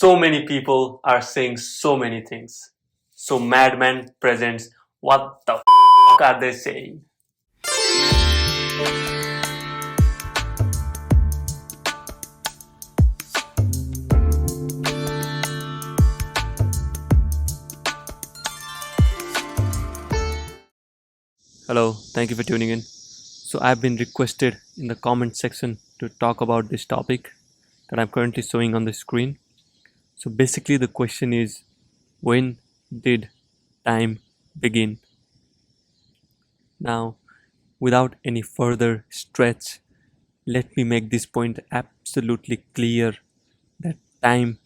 So many people are saying so many things. So MadMan presents what the are they saying? Hello, thank you for tuning in. So I've been requested in the comment section to talk about this topic that I'm currently showing on the screen. So basically the question is, when did time begin? Now, without any further stretch, let me make this point absolutely clear that time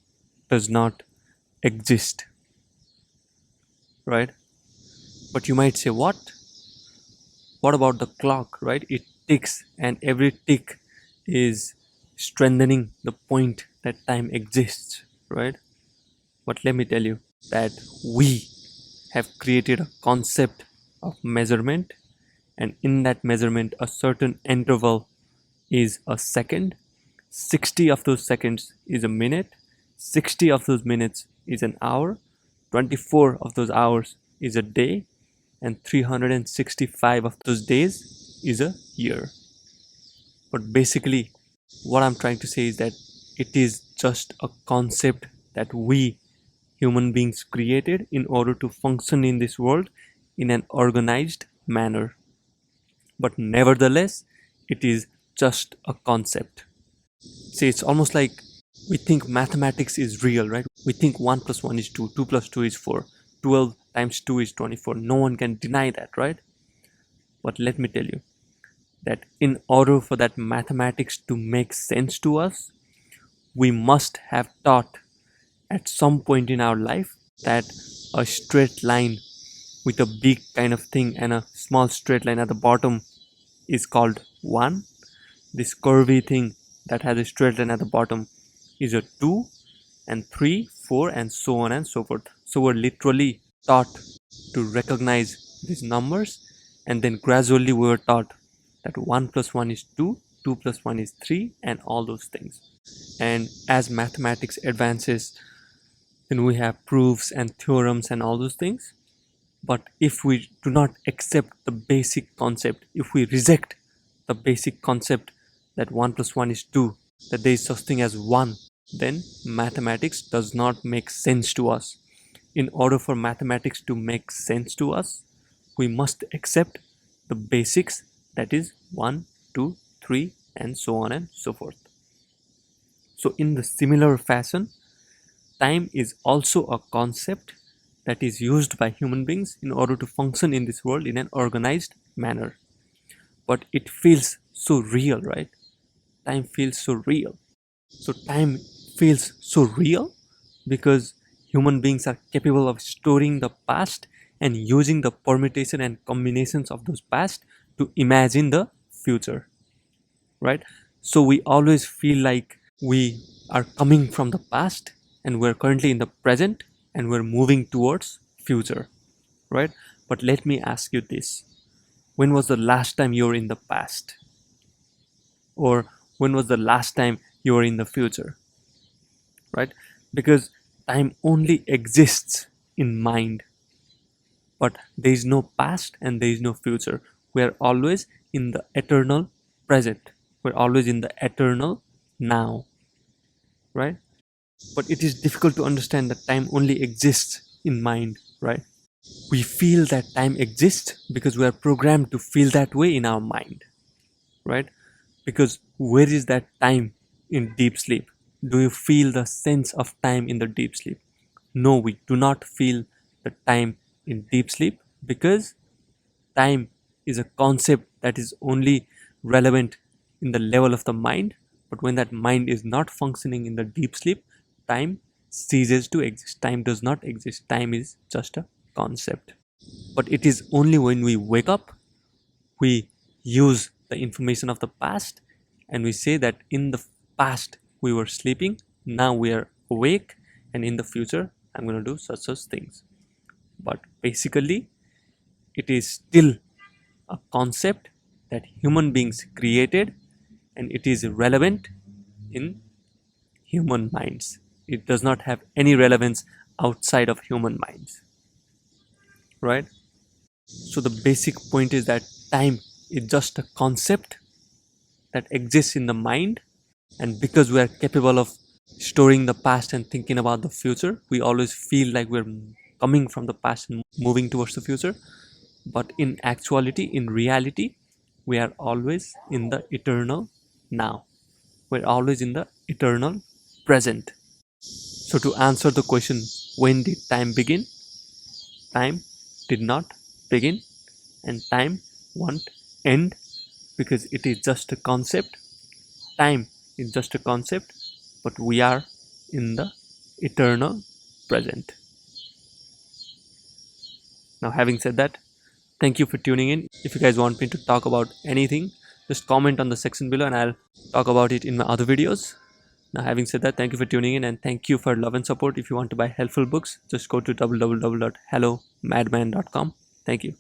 does not exist, right? But you might say, what? What about the clock, right? It ticks, and every tick is strengthening the point that time exists, right? But let me tell you that we have created a concept of measurement, and in that measurement, a certain interval is a second, 60 of those seconds is a minute, 60 of those minutes is an hour, 24 of those hours is a day, and 365 of those days is a year. But basically, what I'm trying to say is that it is just a concept that we human beings created in order to function in this world in an organized manner. But nevertheless, it is just a concept. See, it's almost like we think mathematics is real, right? We think 1 plus 1 is 2, 2 plus 2 is 4, 12 times 2 is 24. No one can deny that, right? But let me tell you that in order for that mathematics to make sense to us, we must have taught at some point in our life that a straight line with a big kind of thing and a small straight line at the bottom is called 1. This curvy thing that has a straight line at the bottom is a 2, and 3, 4, and so on and so forth. So we're literally taught to recognize these numbers, and then gradually we were taught that 1 plus 1 is 2, 2 plus 1 is 3, and all those things. And as mathematics advances, then we have proofs and theorems and all those things. But if we do not accept the basic concept, if we reject the basic concept that 1 plus 1 is 2, that there is such thing as 1, then mathematics does not make sense to us. In order for mathematics to make sense to us, we must accept the basics, that is 1, 2, 3, and so on and so forth. So in the similar fashion, time is also a concept that is used by human beings in order to function in this world in an organized manner. But it feels so real, right? Time feels so real. So time feels so real because human beings are capable of storing the past and using the permutation and combinations of those past to imagine the future, right? So we always feel like we are coming from the past and we're currently in the present and we're moving towards future, right? But let me ask you this: when was the last time you were in the past? Or when was the last time you were in the future, right? Because time only exists in mind, but there is no past and there is no future. We are always in the eternal present. We're always in the eternal now, right? But it is difficult to understand that time only exists in mind, right? We feel that time exists because we are programmed to feel that way in our mind, right? Because where is that time in deep sleep? Do you feel the sense of time in the deep sleep? No, we do not feel the time in deep sleep because time is a concept that is only relevant in the level of the mind. But when that mind is not functioning in the deep sleep, time ceases to exist. Time does not exist. Time is just a concept. But it is only when we wake up, we use the information of the past and we say that in the past we were sleeping, now we are awake, and in the future I'm going to do such things. But basically, it is still a concept that human beings created and it is relevant in human minds. It does not have any relevance outside of human minds, right? So the basic point is that time is just a concept that exists in the mind, and because we are capable of storing the past and thinking about the future, we always feel like we're coming from the past and moving towards the future. But in actuality, in reality, we are always in the eternal now. We're always in the eternal present. So to answer the question, when did time begin? Time did not begin, and time won't end, because it is just a concept. Time is just a concept, but we are in the eternal present. Now, having said that, thank you for tuning in. If you guys want me to talk about anything, just comment on the section below and I'll talk about it in my other videos. Now, having said that, thank you for tuning in and thank you for love and support. If you want to buy helpful books, just go to www.hellomadman.com. Thank you.